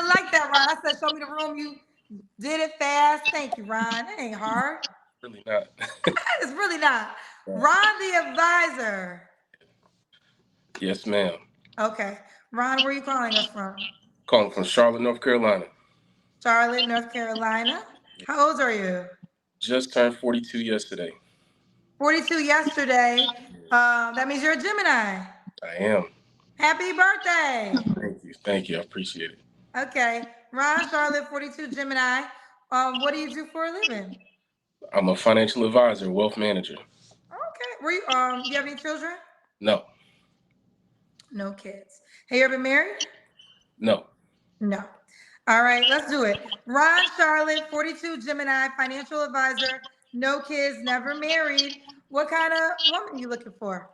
like that, Ron. I said, show me the room. You did it fast. Thank you, Ron. It ain't hard. Really not. It's really not. Right. Ron, the advisor. Yes, ma'am. Okay. Ron, where are you calling us from? Calling from Charlotte, North Carolina. Charlotte, North Carolina. How old are you? Just turned 42 yesterday. 42 yesterday. That means you're a Gemini. I am. Happy birthday. Thank you. Thank you. I appreciate it. Okay. Ron, Charlotte, 42, Gemini. What do you do for a living? I'm a financial advisor, wealth manager. Okay. Were you do you have any children? No, No kids. Have you ever been married? no. No. All right, let's do it. Ron, Charlotte, 42, Gemini, financial advisor, no kids, never married. What kind of woman are you looking for?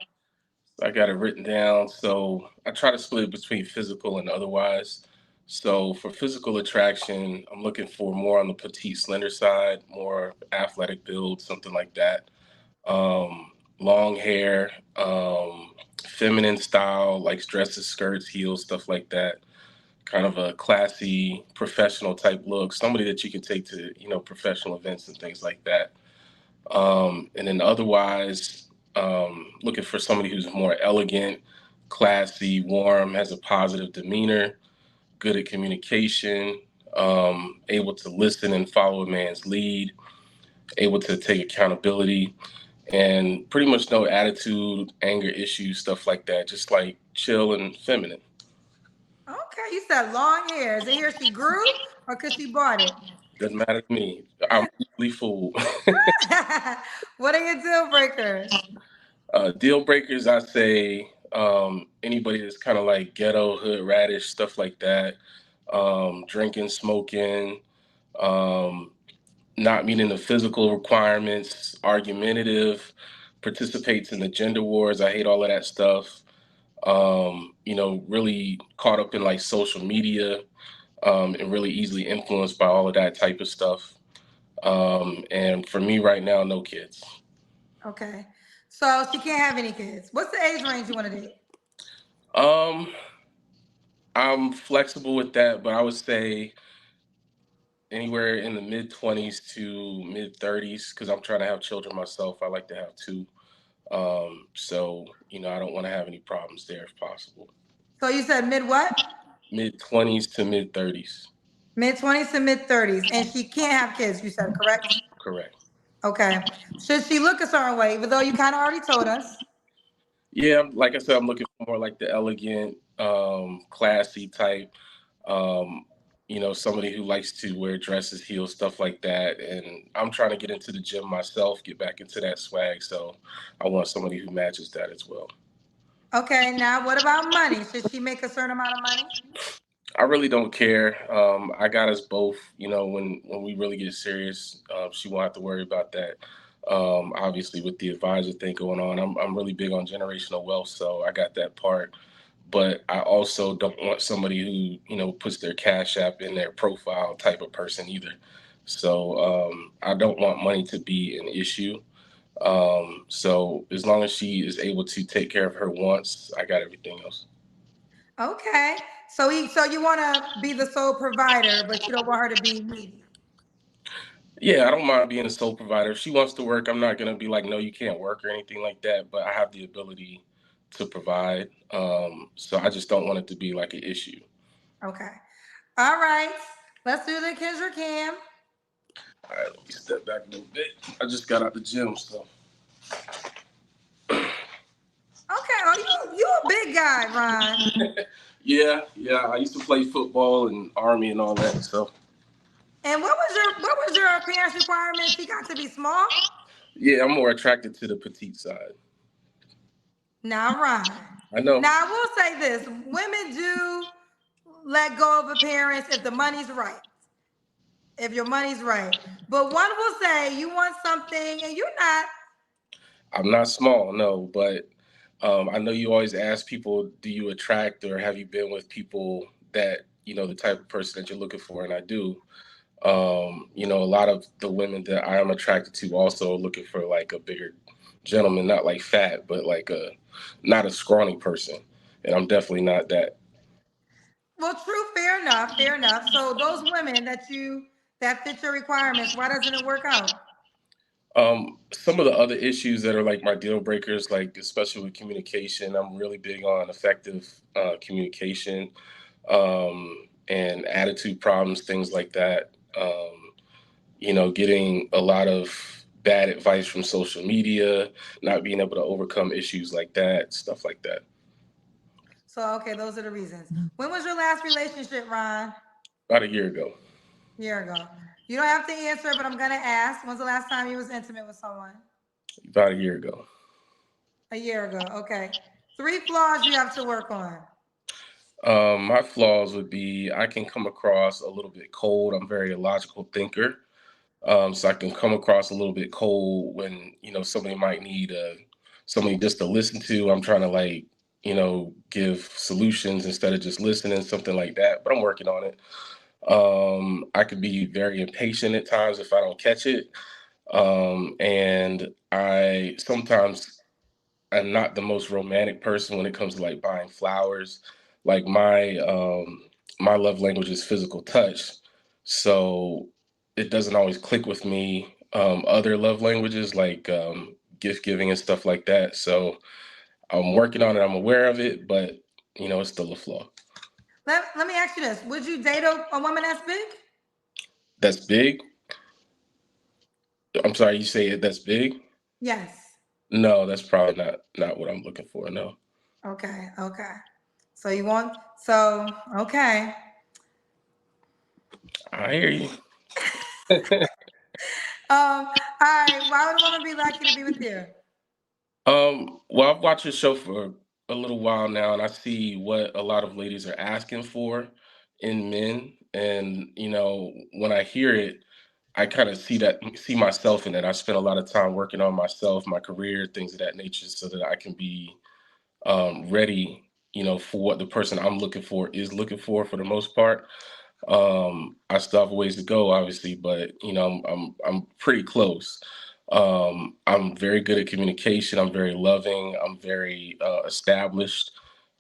I got it written down. So I try to split it between physical and otherwise. So for physical attraction, I'm looking for more on the petite, slender side, more athletic build, something like that. Long hair, feminine style, like dresses, skirts, heels, stuff like that. Kind of a classy, professional type look. Somebody that you can take to, professional events and things like that. And then otherwise, looking for somebody who's more elegant, classy, warm, has a positive demeanor, good at communication, able to listen and follow a man's lead, able to take accountability, and pretty much no attitude, anger issues, stuff like that. Just like chill and feminine. Okay, you said long hair. Is it hair she grew or because she bought it? Doesn't matter to me. I'm easily fooled. What are your deal breakers? Deal breakers, I say anybody that's kind of like ghetto, hood, radish, stuff like that. Drinking, smoking, um, not meeting the physical requirements, argumentative, participates in the gender wars. I hate all of that stuff. Really caught up in like social media, and really easily influenced by all of that type of stuff. And for me right now, no kids. Okay. So she can't have any kids. What's the age range you want to date? Um, I'm flexible with that, but I would say anywhere in the mid 20s to mid 30s because I'm trying to have children myself. I like to have two. So, I don't want to have any problems there if possible. So you said mid what? Mid 20s to mid 30s. Mid 20s to mid 30s. And she can't have kids, you said, correct? Correct. Okay. Should she look a certain way, even though you kind of already told us? Yeah, like I said, I'm looking for more like the elegant, classy type. Um, somebody who likes to wear dresses, heels, stuff like that. And I'm trying to get into the gym myself, get back into that swag. So I want somebody who matches that as well. Okay, now what about money? Should she make a certain amount of money? I really don't care. I got us both. When we really get serious, she won't have to worry about that. Obviously, with the advisor thing going on, I'm really big on generational wealth, so I got that part. But I also don't want somebody who puts their cash app in their profile type of person either. So I don't want money to be an issue. So as long as she is able to take care of her wants, I got everything else. Okay. So you want to be the sole provider, but you don't want her to be needy. Yeah, I don't mind being a sole provider. If she wants to work, I'm not gonna be like, no, you can't work or anything like that. But I have the ability to provide. So I just don't want it to be like an issue. Okay. All right. Let's do the Kendra Cam. All right, let me step back a little bit. I just got out the gym, so Okay. Oh, you a big guy, Ron. yeah. I used to play football and army and all that. So And what was your appearance requirement? She got to be small? yeah, I'm more attracted to the petite side. Now, Ron. I know. Now I will say this: women do let go of appearance if the money's right. If your money's right. But one will say you want something and you're not. I'm not small, no, but I know you always ask people, do you attract or have you been with people that, the type of person that you're looking for? And I do. A lot of the women that I am attracted to also are looking for like a bigger gentleman, not like fat, but like not a scrawny person. And I'm definitely not that. Well, true, fair enough, fair enough. So those women that fit your requirements, why doesn't it work out? Some of the other issues that are like my deal breakers, like especially with communication, I'm really big on effective communication and attitude problems, things like that. Getting a lot of bad advice from social media, not being able to overcome issues like that, stuff like that. So okay, those are the reasons. When was your last relationship, Ron? About a year ago. Year ago. You don't have to answer, but I'm gonna ask. When's the last time you was intimate with someone? About a year ago. A year ago. Okay. Three flaws you have to work on. My flaws would be I can come across a little bit cold. I'm a very illogical thinker. So I can come across a little bit cold when, somebody might need somebody just to listen to. I'm trying to like, give solutions instead of just listening, something like that. But I'm working on it. I could be very impatient at times if I don't catch it. And I sometimes I'm not the most romantic person when it comes to like buying flowers. Like my love language is physical touch, so it doesn't always click with me. Other love languages like gift giving and stuff like that. So I'm working on it. I'm aware of it, but it's still a flaw. Let me ask you this. Would you date a woman that's big? That's big. I'm sorry, you say it. That's big. Yes. No, that's probably not what I'm looking for. No. Okay, okay. So you want okay. I hear you. All right. Why would a woman be lucky to be with you? Well, I've watched your show for a little while now, and I see what a lot of ladies are asking for in men. And when I hear it, I kind of see myself in it. I spend a lot of time working on myself, my career, things of that nature, so that I can be ready, for what the person I'm looking for is looking for the most part. I still have a ways to go, obviously, but I'm pretty close. I'm very good at communication. I'm very loving. I'm very established.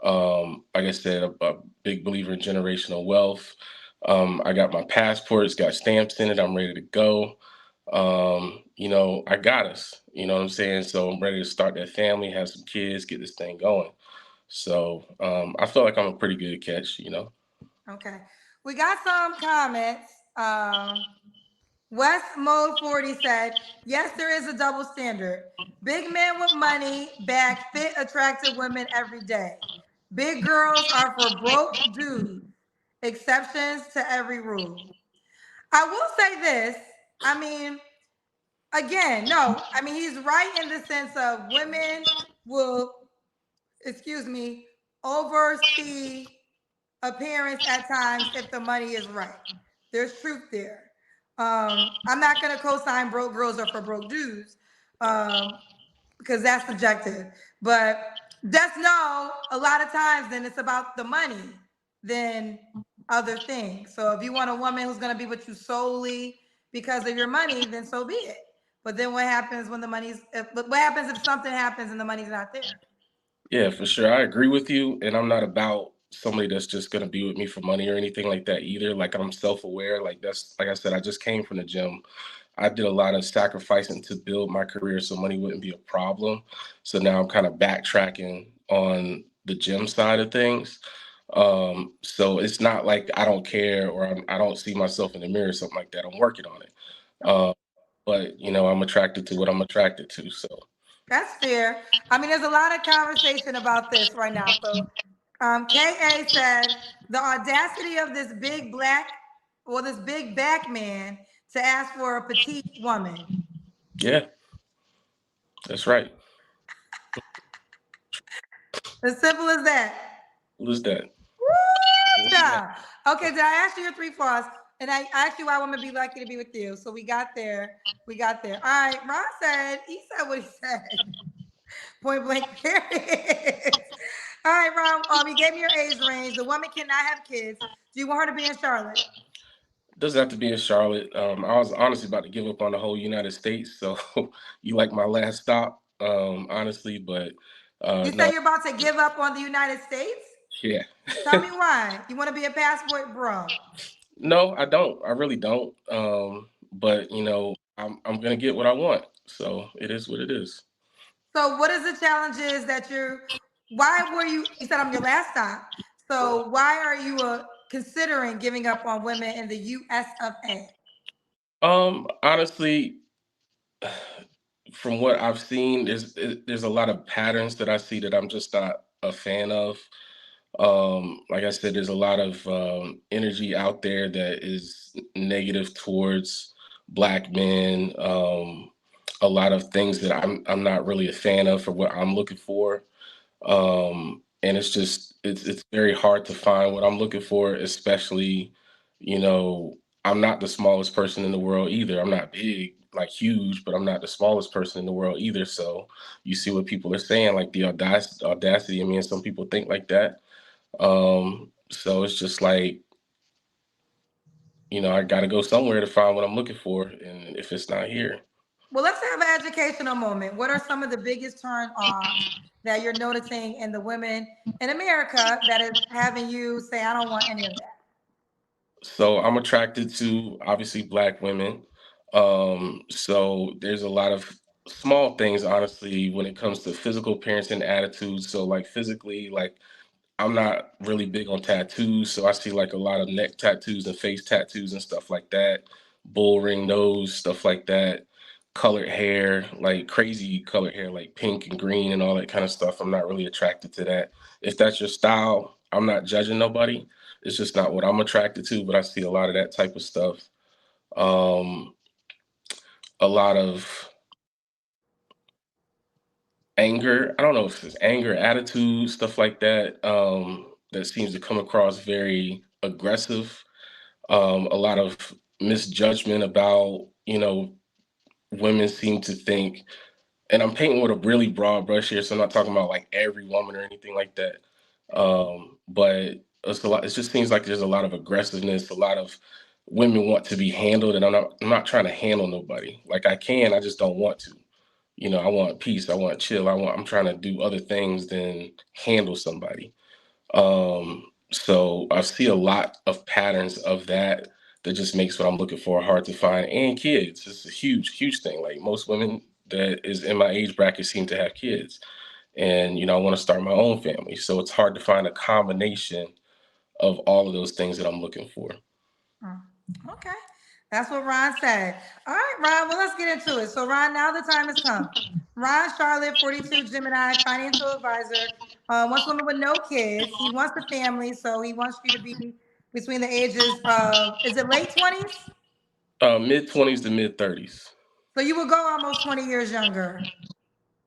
Like I said, a big believer in generational wealth. I got my passport. It's got stamps in it. I'm ready to go. I got us. You know what I'm saying? So I'm ready to start that family, have some kids, get this thing going. So I feel like I'm a pretty good catch. Okay. We got some comments. West Mode 40 said, yes, there is a double standard. Big men with money bag fit, attractive women every day. Big girls are for broke dudes. Exceptions to every rule. I will say this. I mean, again, no, I mean, he's right in the sense of women will, excuse me, oversee appearance at times if the money is right. There's truth there. I'm not gonna co-sign broke girls or for broke dudes, because that's subjective. But just know a lot of times then it's about the money than other things. So if you want a woman who's gonna be with you solely because of your money, then so be it. But then what happens when what happens if something happens and the money's not there? Yeah, for sure. I agree with you. And I'm not about somebody that's just going to be with me for money or anything like that either. Like, I'm self aware. Like, like I said, I just came from the gym. I did a lot of sacrificing to build my career so money wouldn't be a problem. So now I'm kind of backtracking on the gym side of things. So it's not like I don't care or I don't see myself in the mirror or something like that. I'm working on it. But, I'm attracted to what I'm attracted to. So, That's fair. I mean, there's a lot of conversation about this right now. So, KA said the audacity of this big black or this big back man to ask for a petite woman. yeah, that's right. As simple as that. What is that? Woo, What is that? child. Okay, did I ask you your three flaws? And I asked you why women be lucky to be with you. So we got there. We got there. All right. Ron said, he said what he said. Point blank, period. All right, Ron. You gave me your age range. The woman cannot have kids. Do you want her to be in Charlotte? Doesn't have to be in Charlotte. I was honestly about to give up on the whole United States, so you like my last stop, honestly. But You say no, you're about to give up on the United States? Yeah. Tell me why. You want to be a passport bro. No, I don't. I really don't. But I'm gonna get what I want. So it is what it is. So what is the challenges that why were you said I'm your last stop. So why are you considering giving up on women in the US of A? Honestly, from what I've seen, there's a lot of patterns that I see that I'm just not a fan of. Like I said, there's a lot of energy out there that is negative towards black men. A lot of things that I'm not really a fan of for what I'm looking for. And it's just it's very hard to find what I'm looking for, especially, you know, I'm not the smallest person in the world either. I'm not big, like huge, but I'm not the smallest person in the world either. So you see what people are saying, like the audacity. I mean, some people think like that. So it's just like, I got to go somewhere to find what I'm looking for, and if it's not here. Well, let's have an educational moment. What are some of the biggest turn offs that you're noticing in the women in America that is having you say, I don't want any of that? So I'm attracted to obviously black women. So there's a lot of small things, honestly, when it comes to physical appearance and attitude. So like physically, like I'm not really big on tattoos, so I see like a lot of neck tattoos and face tattoos and stuff like that. Bull ring nose, stuff like that. Colored hair, like crazy colored hair, like pink and green and all that kind of stuff. I'm not really attracted to that. If that's your style, I'm not judging nobody. It's just not what I'm attracted to, but I see a lot of that type of stuff. Um, a lot of anger. I don't know if it's anger, attitude, stuff like that. That seems to come across very aggressive. A lot of misjudgment about, women seem to think, and I'm painting with a really broad brush here, so I'm not talking about like every woman or anything like that. But it's a lot. It just seems like there's a lot of aggressiveness. A lot of women want to be handled, and I'm not trying to handle nobody. Like I can, I just don't want to. I want peace. I want chill. I'm trying to do other things than handle somebody. So I see a lot of patterns of that that just makes what I'm looking for hard to find. And kids, it's a huge, huge thing. Like most women that is in my age bracket seem to have kids. And, I want to start my own family. So it's hard to find a combination of all of those things that I'm looking for. Mm, okay. That's what Ron said. All right, Ron. Well, let's get into it. So, Ron, now the time has come. Ron Charlotte, 42, Gemini, financial advisor, wants woman with no kids. He wants a family, so he wants you to be between the ages of, is it late 20s? Mid 20s to mid 30s. So you will go almost 20 years younger.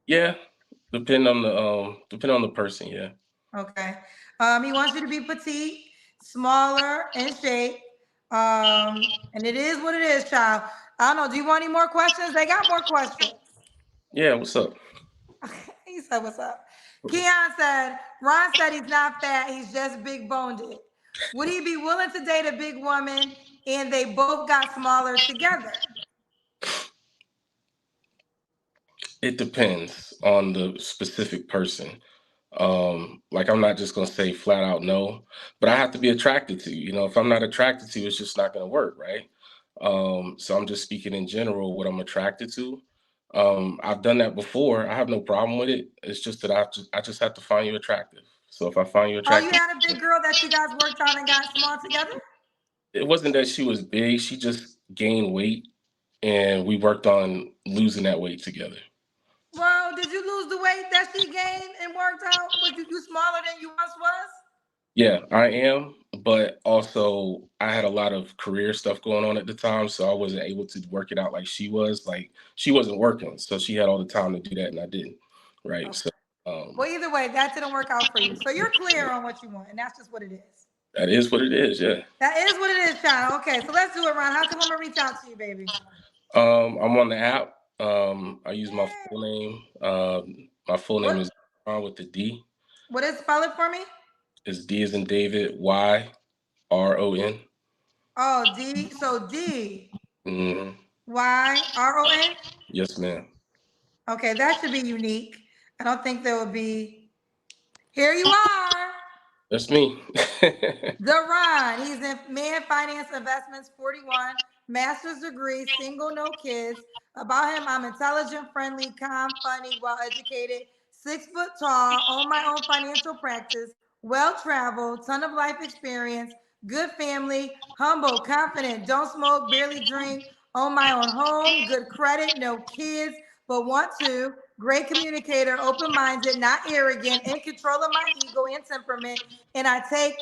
Yeah, depending on the person. Yeah. Okay. He wants you to be petite, smaller in shape. And it is what it is, child. I don't know. Do you want any more questions? They got more questions. Yeah. What's up? He said, what's up? Keon said, Ron said he's not fat, he's just big boned. Would he be willing to date a big woman and they both got smaller together? It depends on the specific person. Like I'm not just gonna say flat out no, but I have to be attracted to you. If I'm not attracted to you, it's just not gonna work, right? So I'm just speaking in general what I'm attracted to. I've done that before. I have no problem with it. It's just that I just have to find you attractive. So if I find you Oh, you attractive, had a big girl that you guys worked on and got small together? it wasn't that she was big. She just gained weight, and we worked on losing that weight together. Well, did you lose the weight that she gained and worked out? Was you smaller than you once was? Yeah, I am, but also I had a lot of career stuff going on at the time, so I wasn't able to work it out like she was. Like she wasn't working, so she had all the time to do that, and I didn't. Right. So Okay. Well, either way, that didn't work out for you. So you're clear on what you want, and that's just what it is. that is what it is. Yeah. That is what it is, child. Okay, so let's do it, Ron. How can women reach out to you, baby? I'm on the app. I use my Yeah. full name. My full name is What? Ron with the D. What is spell it for me? It's D as in David. YRON. Oh, D. So D Hmm. YRON. Yes, ma'am. Okay, that should be unique. I don't think there would be. Here you are. That's me. Deron, he's in man finance investments, 41, master's degree, single, no kids. About him, I'm intelligent, friendly, calm, funny, well educated, 6 foot tall, own my own financial practice, well traveled, ton of life experience, good family, humble, confident, don't smoke, barely drink, own my own home, good credit, no kids, but want to, great communicator, open minded, not arrogant, in control of my ego and temperament, and I take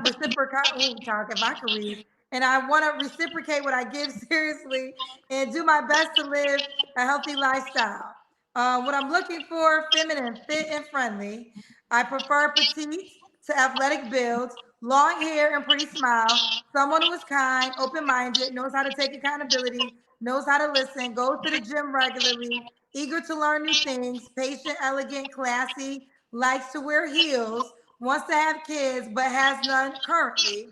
reciprocate. Oh, talk if I could read. And I want to reciprocate what I give seriously and do my best to live a healthy lifestyle. What I'm looking for: feminine, fit, and friendly. I prefer petite to athletic builds, long hair and pretty smile. Someone who is kind, open-minded, knows how to take accountability, knows how to listen, goes to the gym regularly, eager to learn new things, patient, elegant, classy, likes to wear heels, wants to have kids but has none currently,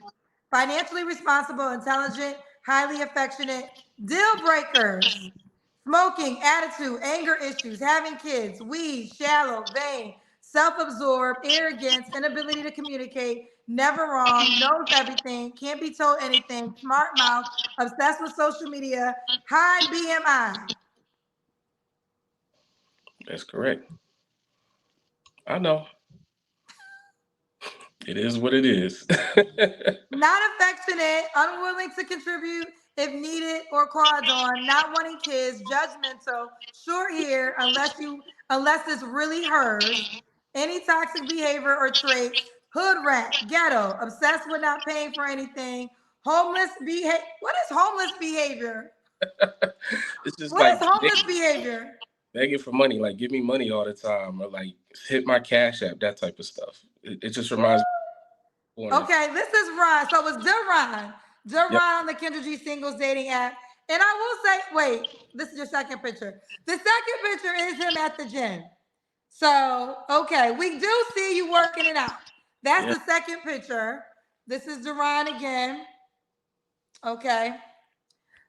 financially responsible, intelligent, highly affectionate. Deal breakers: smoking, attitude, anger issues, having kids, weed, shallow, vain, self absorbed, arrogance, inability to communicate, never wrong, knows everything, can't be told anything, smart mouth, obsessed with social media, high BMI. That's correct. I know. It is what it is. Not affectionate, unwilling to contribute if needed or called on, not wanting kids, judgmental, short hair unless it's really hers, any toxic behavior or traits, hood rat, ghetto, obsessed with not paying for anything, homeless behavior. What is homeless behavior? It's just What like is homeless behavior? begging for money, like give me money all the time, or like hit my cash app, that type of stuff. It just reminds me of corner. Okay, this is Ron. So it's Deron. Yep. Deron on the Kendra G singles dating app. And I will say, wait, this is your second picture. The second picture is him at the gym. So, okay, we do see you working it out. That's Yeah. the second picture. This is Deron again. Okay.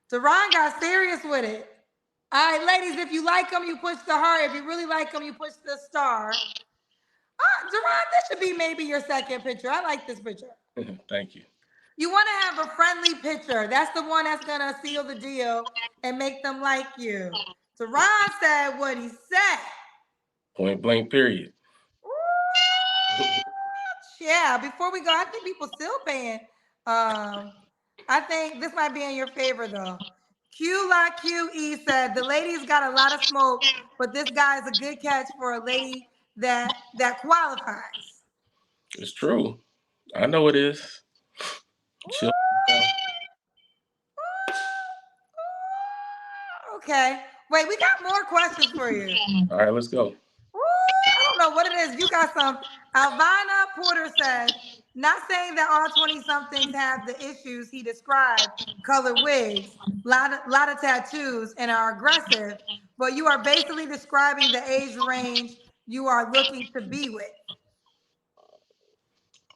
Deron got serious with it. All right, ladies, if you like him, you push the heart. If you really like him, you push the star. Deron, this should be maybe your second picture. I like this picture. Thank you. You want to have a friendly picture. That's the one that's going to seal the deal and make them like you. So Ron said what he said. Point blank. Period. Yeah, before we go, I think people still paying. I think this might be in your favor though. Q La QE said the lady's got a lot of smoke, but this guy is a good catch for a lady that qualifies. It's true. I know it is. Chill. Okay. Wait, we got more questions for you. All right, let's go. Woo, I don't know what it is. You got some. Alvina Porter says, not saying that all 20 somethings have the issues he described, colored wigs, lot of tattoos, and are aggressive, but you are basically describing the age range you are looking to be with.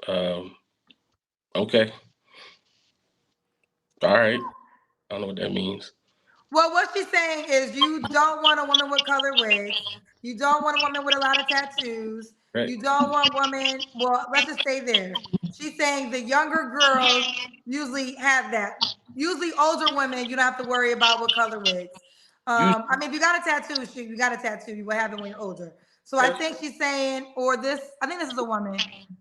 Um, okay. All right. I don't know what that means. Well, what she's saying is you don't want a woman with colored wigs. You don't want a woman with a lot of tattoos. Right. You don't want women. Well, let's just stay there. She's saying the younger girls usually have that. Usually, older women, you don't have to worry about with color wigs. You. I mean, if you got a tattoo, you got a tattoo. You will have it when you're older. So I think she's saying, or this. I think this is a woman.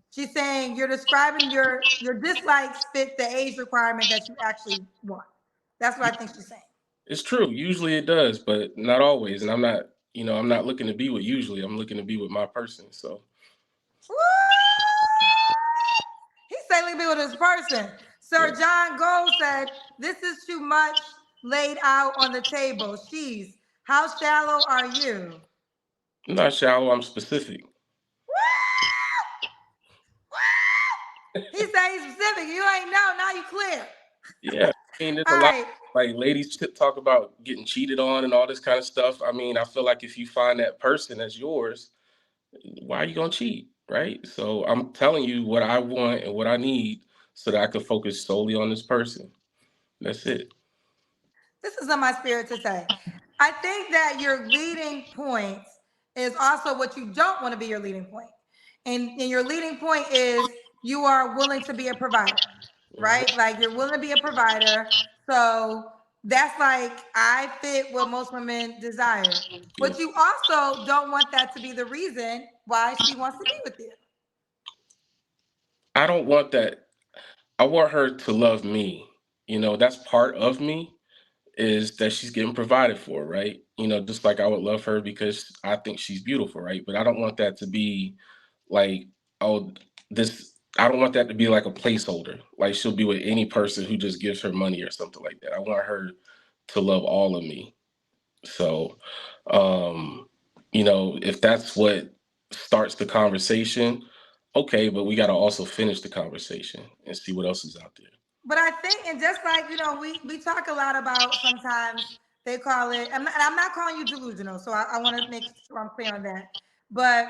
She's saying you're describing your dislikes fit the age requirement that you actually want. That's what I think she's saying. It's true. Usually it does, but not always. And I'm not. I'm not looking to be with usually. I'm looking to be with my person. So He's saying be with his person. Sir John Gold said, this is too much laid out on the table. She's, how shallow are you? I'm not shallow. I'm specific. He said he's specific. You ain't know. Now you clear. Yeah. I mean, there's a All lot. right. Like ladies talk about getting cheated on and all this kind of stuff. I mean, I feel like if you find that person as yours, why are you gonna cheat, right? So I'm telling you what I want and what I need so that I can focus solely on this person. That's it. This is on my spirit to say. I think that your leading point is also what you don't want to be your leading point. and your leading point is you are willing to be a provider, right? Like you're willing to be a provider. So that's like I fit what most women desire. Yeah. But you also don't want that to be the reason why she wants to be with you. I don't want that. I want her to love me. That's part of me is that she's getting provided for, right? Just like I would love her because I think she's beautiful, right? But I don't want that to be like, oh, I don't want that to be like a placeholder. Like she'll be with any person who just gives her money or something like that. I want her to love all of me. So, um, if that's what starts the conversation, okay, but we got to also finish the conversation and see what else is out there. But I think, and just like, we talk a lot about sometimes they call it, and I'm not calling you delusional, so I want to make sure I'm clear on that. But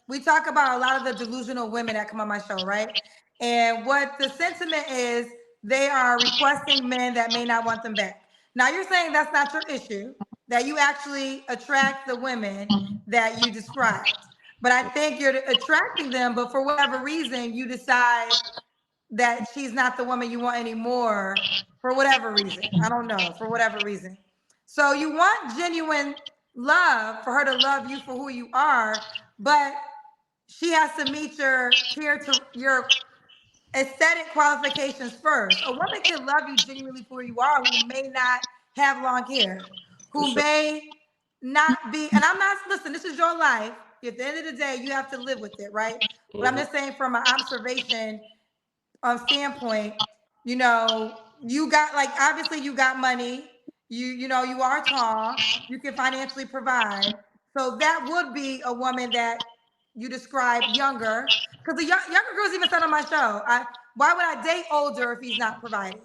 we talk about a lot of the delusional women that come on my show, right? And what the sentiment is, they are requesting men that may not want them back. Now, you're saying that's not your issue, that you actually attract the women that you described. But I think you're attracting them, but for whatever reason, you decide that she's not the woman you want anymore for whatever reason. I don't know, for whatever reason. So you want genuine love for her to love you for who you are, but she has to meet your aesthetic qualifications first. A woman can love you genuinely for who you are, who may not have long hair, For who sure. may not be, and I'm not, listen, this is your life. At the end of the day, you have to live with it, right? But I'm Mhm. just saying from an observation standpoint, you got like obviously you got money, you are tall, you can financially provide. So that would be a woman that you describe younger, because the younger girls even said on my show, why would I date older if he's not providing?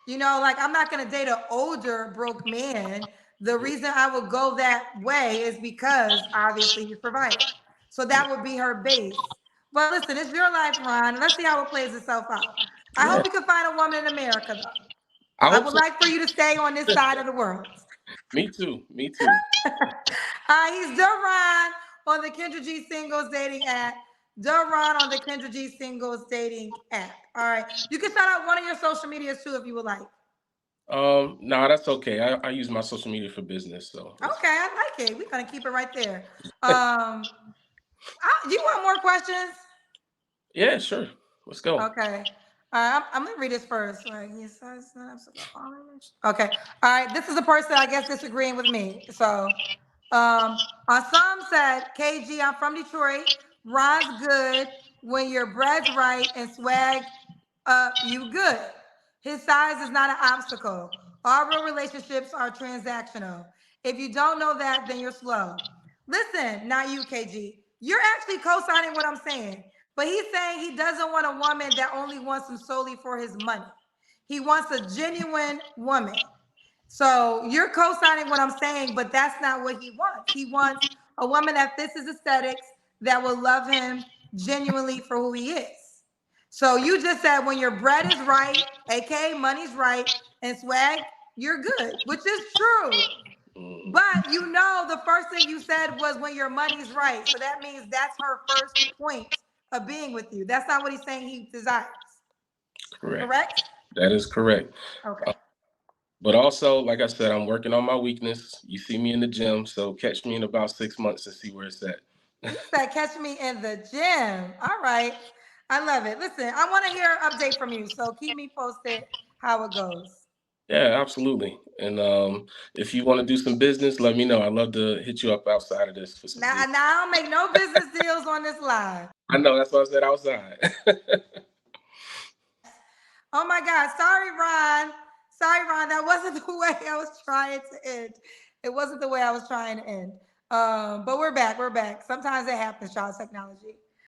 Like I'm not gonna date an older broke man. The reason I would go that way is because obviously he's providing. So that would be her base. But listen, it's your life, Ron. Let's see how it plays itself out. I Yeah, hope you can find a woman in America, though. I I hope would so. like for you to stay on this side of the world. Me too. Me too. He's Duran on the Kendra G Singles dating app. Duran on the Kendra G Singles dating app. All right. You can shout out one of your social medias too if you would like. No, that's okay. I use my social media for business, so Okay, it's I like it. We're gonna keep it right there. Do you want more questions? yeah, sure. Let's go. Okay. I'm gonna read this first. Like, yes, it's not absolute knowledge. Okay. All right. This is a person I guess disagreeing with me. So, some said, KG, I'm from Detroit. Ron's good when your bread's right and swag up, you good. His size is not an obstacle. All real relationships are transactional. If you don't know that, then you're slow. Listen, not you, KG. You're actually co-signing what I'm saying. But he's saying he doesn't want a woman that only wants him solely for his money. He wants a genuine woman. So you're co-signing what I'm saying, but that's not what he wants. He wants a woman that fits his aesthetics, that will love him genuinely for who he is. So you just said when your bread is right, aka money's right, and swag, you're good, which is true. Mm, But the first thing you said was when your money's right. So that means that's her first point of being with you. That's not what he's saying he desires. correct. Correct? That is correct. Okay. But also, like I said, I'm working on my weakness. You see me in the gym, so catch me in about 6 months and see where it's at. He said, catch me in the gym. All right. I love it. Listen, I want to hear an update from you. So keep me posted how it goes. Yeah, absolutely. And if you want to do some business, let me know. I'd love to hit you up outside of this for some Now, business. now I don't make no business deals on this live. I know that's what I said outside. Oh my God. Sorry, Ron. Sorry, Ron. That wasn't the way I was trying to end. It wasn't the way I was trying to end. But we're back. We're back. Sometimes it happens, y'all, technology.